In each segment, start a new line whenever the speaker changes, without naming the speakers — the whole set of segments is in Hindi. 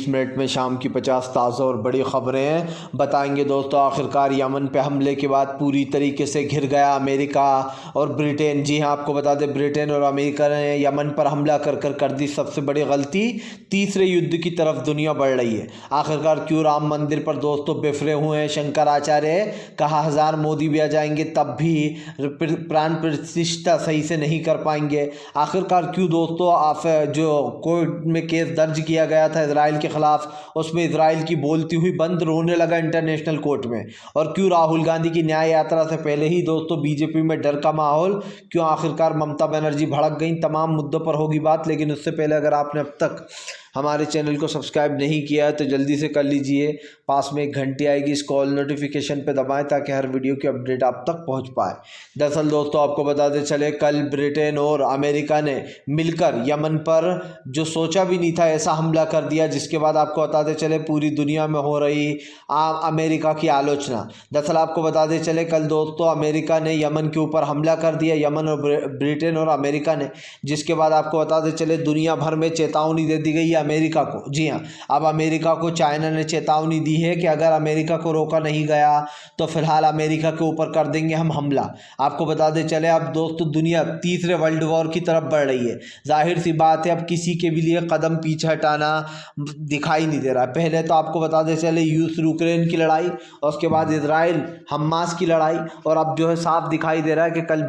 20 मिनट में शाम की 50 ताज़ा और बड़ी खबरें हैं बताएंगे दोस्तों। आखिरकार यमन पे हमले के बाद पूरी तरीके से घिर गया अमेरिका और ब्रिटेन। जी हां, आपको बता दें ब्रिटेन और अमेरिका ने यमन पर हमला कर दी सबसे बड़ी गलती। तीसरे युद्ध की तरफ दुनिया बढ़ रही है। आखिरकार क्यों राम मंदिर पर दोस्तों बिफरे हुए हैं शंकराचार्य। कहा 1000 मोदी भी आ जाएंगे तब भी प्राण प्रतिष्ठा सही से नहीं कर पाएंगे। आखिरकार क्यों दोस्तों आप जो कोर्ट में केस दर्ज किया गया था इजराइल के खिलाफ, उसमें इजराइल की बोलती हुई बंद रोने लगा इंटरनेशनल कोर्ट में। और क्यों राहुल गांधी की न्याय यात्रा से पहले ही दोस्तों बीजेपी में डर का माहौल, क्यों आखिरकार ममता बनर्जी भड़क गई। तमाम मुद्दों पर होगी बात, लेकिन उससे पहले अगर आपने अब तक हमारे चैनल को सब्सक्राइब नहीं किया है तो जल्दी से कर लीजिए। पास में एक घंटी आएगी, इस कॉल नोटिफिकेशन पे दबाएं ताकि हर वीडियो की अपडेट आप तक पहुंच पाए। दरअसल दोस्तों आपको बताते चले कल ब्रिटेन और अमेरिका ने मिलकर यमन पर जो सोचा भी नहीं था ऐसा हमला कर दिया, जिसके बाद आपको बताते चले पूरी दुनिया में हो रही अमेरिका की आलोचना। दरअसल आपको बताते चले कल दोस्तों अमेरिका ने यमन के ऊपर हमला कर दिया, यमन और ब्रिटेन और अमेरिका ने, जिसके बाद आपको बताते चले दुनिया भर में चेतावनी दे दी गई है अमेरिका को। जी हाँ, अब अमेरिका को चाइना ने चेतावनी दी है कि अगर अमेरिका को रोका नहीं गया तो फिलहाल अमेरिका के ऊपर कर देंगे हम हमला। आपको बताते चले अब दोस्तों दुनिया तीसरे वर्ल्ड वॉर की तरफ बढ़ रही है। जाहिर सी बात है अब किसी के भी लिए कदम पीछे हटाना दिखाई नहीं दे रहा है। पहले तो आपको बताते चले रूस यूक्रेन की लड़ाई, और उसके बाद इजराइल हमास की लड़ाई, और अब जो है साफ दिखाई दे रहा है कि कल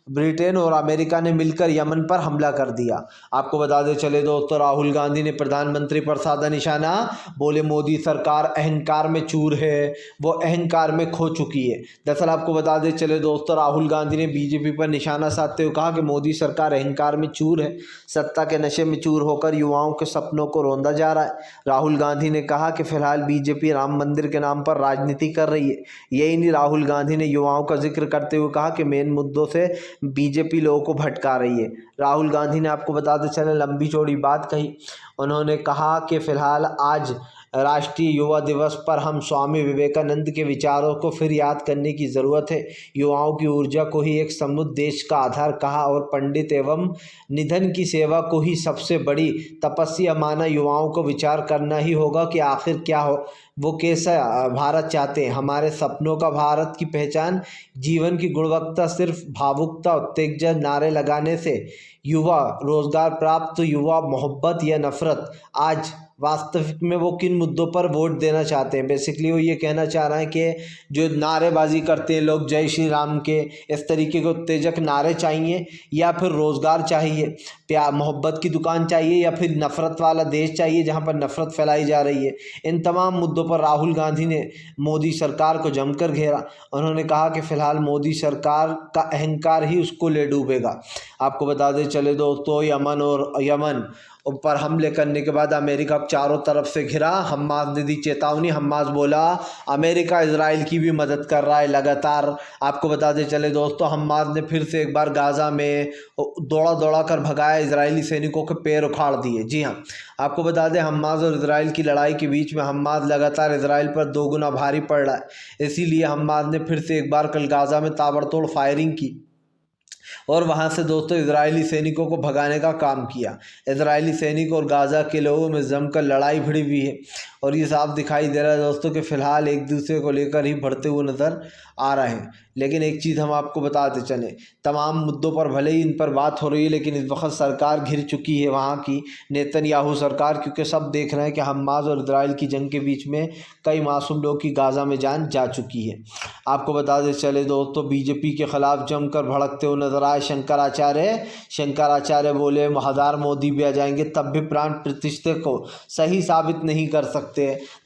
ब्रिटेन और अमेरिका ने मिलकर यमन पर हमला कर दिया। आपको बताते चले दोस्तों राहुल गांधी ने प्रधानमंत्री पर साधा निशाना, बोले मोदी सरकार अहंकार में चूर है, वो अहंकार में खो चुकी है। दरअसल आपको बताते चले दोस्तों राहुल गांधी ने बीजेपी पर निशाना साधते हुए कहा कि मोदी सरकार अहंकार में चूर है, सत्ता के नशे में चूर होकर युवाओं के सपनों को रौंदा जा रहा है। राहुल गांधी ने कहा कि फिलहाल बीजेपी राम मंदिर के नाम पर राजनीति कर रही है। यही नहीं, राहुल गांधी ने युवाओं का जिक्र करते हुए कहा कि मेन मुद्दों से बीजेपी लोगों को भटका रही है। राहुल गांधी ने आपको बताते चले लंबी चौड़ी बात कही। उन्होंने कहा कि फिलहाल आज राष्ट्रीय युवा दिवस पर हम स्वामी विवेकानंद के विचारों को फिर याद करने की ज़रूरत है। युवाओं की ऊर्जा को ही एक समृद्ध देश का आधार कहा और पंडित एवं निधन की सेवा को ही सबसे बड़ी तपस्या माना। युवाओं को विचार करना ही होगा कि आखिर क्या हो, वो कैसा भारत चाहते हैं। हमारे सपनों का भारत की पहचान जीवन की गुणवत्ता सिर्फ भावुकता उत्तेजक नारे लगाने से युवा रोजगार प्राप्त, युवा मोहब्बत या नफरत। आज वास्तविक में वो किन मुद्दों पर वोट देना चाहते हैं। बेसिकली वो ये कहना चाह रहे हैं कि जो नारेबाजी करते हैं लोग जय श्री राम के, इस तरीके के उत्तेजक नारे चाहिए, या फिर रोज़गार चाहिए, प्यार मोहब्बत की दुकान चाहिए, या फिर नफ़रत वाला देश चाहिए जहाँ पर नफ़रत फैलाई जा रही है। इन तमाम मुद्दों पर राहुल गांधी ने मोदी सरकार को जमकर घेरा। उन्होंने कहा कि फ़िलहाल मोदी सरकार का अहंकार ही उसको ले डूबेगा। आपको बताते चले दोस्तों यमन ऊपर हमले करने के बाद अमेरिका चारों तरफ से घिरा। हमास ने दी चेतावनी। हमास बोला अमेरिका इजराइल की भी मदद कर रहा है लगातार। आपको बताते चले दोस्तों हमास ने फिर से एक बार गाज़ा में दौड़ा कर भगाया, इजरायली सैनिकों के पैर उखाड़ दिए। जी हाँ, आपको बता दें हमास और इजराइल की लड़ाई के बीच में हमास लगातार इजराइल पर 2 गुना भारी पड़ रहा है। इसीलिए हमास ने फिर से एक बार कल गाज़ा में ताबड़तोड़ फायरिंग की और वहां से दोस्तों इजरायली सैनिकों को भगाने का काम किया। इजरायली सैनिक और गाज़ा के लोगों में जमकर लड़ाई भिड़ी हुई है, और ये साफ दिखाई दे रहा है दोस्तों कि फ़िलहाल एक दूसरे को लेकर ही बढ़ते हुए नज़र आ रहे हैं। लेकिन एक चीज़ हम आपको बताते चलें, तमाम मुद्दों पर भले ही इन पर बात हो रही है, लेकिन इस वक्त सरकार घिर चुकी है वहाँ की नेतन्याहू सरकार, क्योंकि सब देख रहे हैं कि हमास और इजराइल की जंग के बीच में कई मासूम लोग की गाज़ा में जान जा चुकी है। आपको बताते चले दोस्तों बीजेपी के खिलाफ जमकर भड़कते हुए नजर आए शंकराचार्य बोले 1000 मोदी भी आ जाएंगे तब भी प्राण प्रतिष्ठा को सही साबित नहीं कर सकते।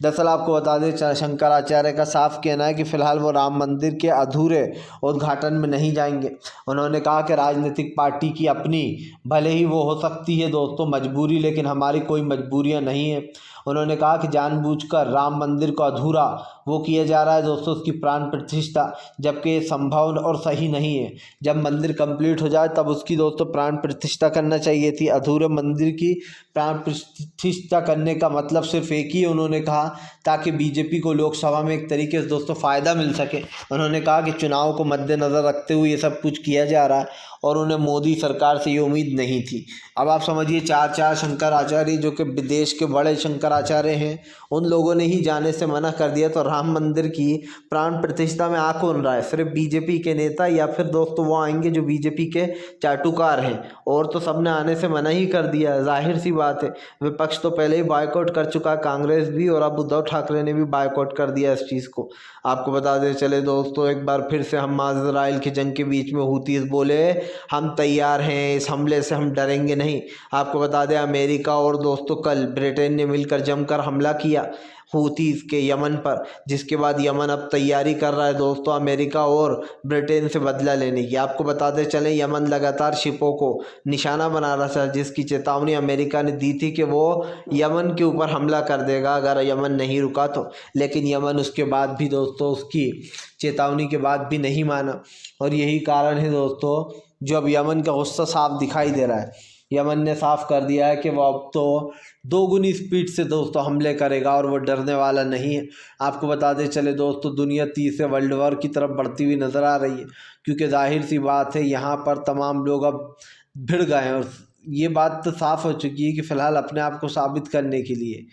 दरअसल आपको बता दें शंकराचार्य का साफ कहना है कि फिलहाल वो राम मंदिर के अधूरे उद्घाटन में नहीं जाएंगे। उन्होंने कहा कि राजनीतिक पार्टी की अपनी भले ही वो हो सकती है दोस्तों मजबूरी, लेकिन हमारी कोई मजबूरियां नहीं है। उन्होंने कहा कि जानबूझकर राम मंदिर को अधूरा वो किया जा रहा है दोस्तों उसकी प्राण प्रतिष्ठा, जबकि ये संभव और सही नहीं है। जब मंदिर कंप्लीट हो जाए तब उसकी दोस्तों प्राण प्रतिष्ठा करना चाहिए थी। अधूरे मंदिर की प्राण प्रतिष्ठा करने का मतलब सिर्फ एक ही उन्होंने कहा, ताकि बीजेपी को लोकसभा में एक तरीके से दोस्तों फ़ायदा मिल सके। उन्होंने कहा कि चुनाव को मद्देनज़र रखते हुए ये सब कुछ किया जा रहा है, और उन्हें मोदी सरकार से ये उम्मीद नहीं थी। अब आप समझिए चार शंकराचार्य जो कि देश के बड़े शंकराचार्य हैं, उन लोगों ने ही जाने से मना कर दिया। तो राम मंदिर की प्राण प्रतिष्ठा में आ कौन रहा है? सिर्फ बीजेपी के नेता या फिर दोस्तों वो आएंगे जो बीजेपी के चाटुकार हैं, और तो सबने आने से मना ही कर दिया। जाहिर सी बात है, विपक्ष तो पहले ही बायकॉट कर चुका, कांग्रेस भी, और अब उद्धव ठाकरे ने भी बायकॉट कर दिया इस चीज़ को। आपको बता दें चले दोस्तों, एक बार फिर से हमास इजराइल की जंग के बीच में हूतीस बोले हम तैयार हैं, इस हमले से हम डरेंगे नहीं। आपको बता दें अमेरिका और दोस्तों कल ब्रिटेन ने मिलकर जमकर हमला किया हूतीस के यमन पर, जिसके बाद यमन अब तैयारी कर रहा है दोस्तों अमेरिका और ब्रिटेन से बदला लेने की। आपको बताते चलें यमन लगातार शिपों को निशाना बना रहा था, जिसकी चेतावनी अमेरिका ने दी थी कि वो यमन के ऊपर हमला कर देगा अगर यमन नहीं रुका तो। लेकिन यमन उसके बाद भी दोस्तों उसकी चेतावनी के बाद भी नहीं माना, और यही कारण है दोस्तों जो अब यमन का गुस्सा साफ दिखाई दे रहा है। यमन ने साफ कर दिया है कि वो अब तो दोगुनी स्पीड से दोस्तों हमले करेगा और वो डरने वाला नहीं है। आपको बताते चले दोस्तों दुनिया तीसरे वर्ल्ड वॉर की तरफ बढ़ती हुई नज़र आ रही है, क्योंकि जाहिर सी बात है यहाँ पर तमाम लोग अब भिड़ गए हैं, और ये बात तो साफ़ हो चुकी है कि फ़िलहाल अपने आप को साबित करने के लिए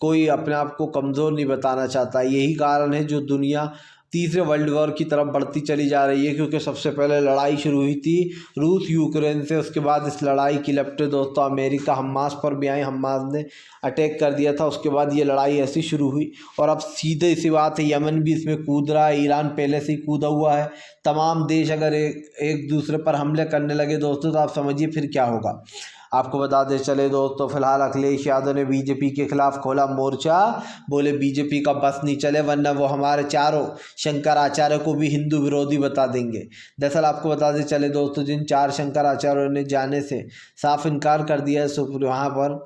कोई अपने आप को कमज़ोर नहीं बताना चाहता। यही कारण है जो दुनिया तीसरे वर्ल्ड वॉर की तरफ बढ़ती चली जा रही है, क्योंकि सबसे पहले लड़ाई शुरू हुई थी रूस यूक्रेन से, उसके बाद इस लड़ाई की लपटे दोस्तों अमेरिका हमास पर भी आई, हमास ने अटैक कर दिया था, उसके बाद ये लड़ाई ऐसी शुरू हुई। और अब सीधे सी बात है यमन भी इसमें कूद रहा है, ईरान पहले से ही कूदा हुआ है। तमाम देश अगर एक दूसरे पर हमले करने लगे दोस्तों तो आप समझिए फिर क्या होगा। आपको बताते चले दोस्तों फिलहाल अखिलेश यादव ने बीजेपी के खिलाफ खोला मोर्चा, बोले बीजेपी का बस नहीं चले वरना वो हमारे चारों शंकराचार्य को भी हिंदू विरोधी बता देंगे। दरअसल आपको बताते चले दोस्तों जिन 4 शंकराचार्यों ने जाने से साफ इनकार कर दिया है वहाँ पर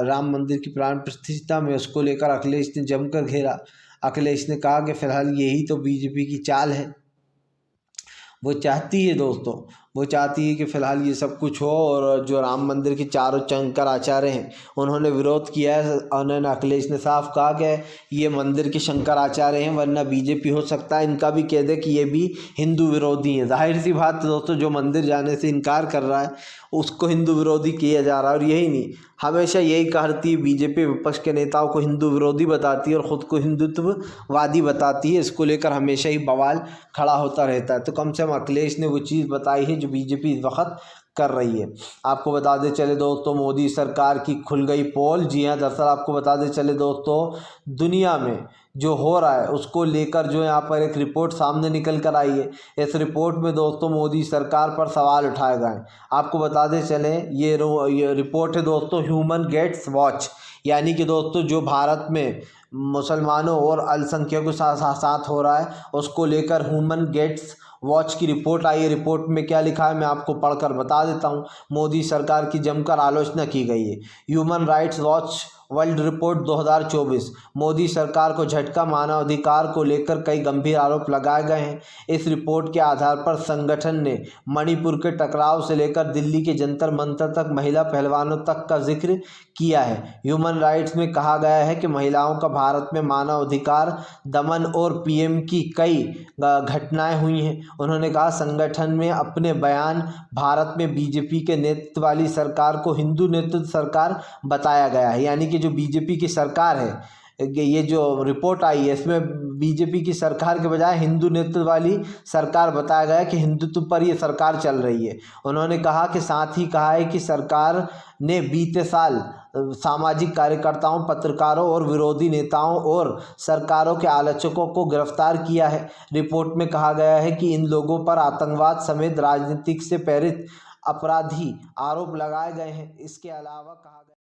राम मंदिर की प्राण प्रतिष्ठा में, उसको लेकर अखिलेश ने जमकर घेरा। अखिलेश ने कहा कि फिलहाल यही तो बीजेपी की चाल है, वो चाहती है दोस्तों, वो चाहती है कि फ़िलहाल ये सब कुछ हो, और जो राम मंदिर के चारों शंकराचार्य हैं उन्होंने विरोध किया है। उन्होंने अखिलेश ने साफ कहा कि ये मंदिर के शंकराचार्य हैं, वरना बीजेपी हो सकता है इनका भी कह दे कि ये भी हिंदू विरोधी हैं। जाहिर सी बात है दोस्तों जो मंदिर जाने से इनकार कर रहा है उसको हिंदू विरोधी किया जा रहा है। और यही नहीं, हमेशा यही कहती है बीजेपी विपक्ष के नेताओं को हिंदू विरोधी बताती है और ख़ुद को हिंदुत्ववादी बताती है। इसको लेकर हमेशा ही बवाल खड़ा होता रहता है। तो कम से कम अखिलेश ने वो चीज़ बताई है जो बीजेपी इस वक्त कर रही है। आपको बताते चले दोस्तों मोदी सरकार की खुल गई पोल। जी हाँ, दरअसल आपको बताते चले दोस्तों दुनिया में जो हो रहा है उसको लेकर जो यहाँ पर एक रिपोर्ट सामने निकल कर आई है। इस रिपोर्ट में दोस्तों मोदी सरकार पर सवाल उठाए गए हैं। आपको बताते चले ये रिपोर्ट है दोस्तों ह्यूमन राइट्स वॉच, यानी कि दोस्तों जो भारत में मुसलमानों और अल्पसंख्यकों के साथ हो रहा है उसको लेकर ह्यूमन राइट्स वॉच की रिपोर्ट आई है। रिपोर्ट में क्या लिखा है मैं आपको पढ़कर बता देता हूँ। मोदी सरकार की जमकर आलोचना की गई है। Human rights watch world report 2024, Modi सरकार को झटका, मानवाधिकार को लेकर कई गंभीर आरोप लगाए गए हैं। इस रिपोर्ट के आधार पर संगठन ने मणिपुर के टकराव से लेकर दिल्ली के जंतर मंतर तक महिला पहलवानों तक का जिक्र किया है। ह्यूमन राइट्स में कहा गया है कि महिलाओं का भारत में मानवाधिकार दमन और पीएम की कई घटनाएं हुई हैं। उन्होंने कहा संगठन में अपने बयान भारत में बीजेपी के नेतृत्व वाली सरकार को हिंदू नेतृत्व सरकार बताया गया है, यानी कि जो बीजेपी की सरकार है, ये जो रिपोर्ट आई है इसमें बीजेपी की सरकार के बजाय हिंदू नेतृत्व वाली सरकार बताया गया है कि हिंदुत्व पर ये सरकार चल रही है। उन्होंने कहा कि साथ ही कहा है कि सरकार ने बीते साल सामाजिक कार्यकर्ताओं, पत्रकारों और विरोधी नेताओं और सरकारों के आलोचकों को गिरफ्तार किया है। रिपोर्ट में कहा गया है कि इन लोगों पर आतंकवाद समेत राजनीतिक से प्रेरित अपराधी आरोप लगाए गए हैं। इसके अलावा कहा गया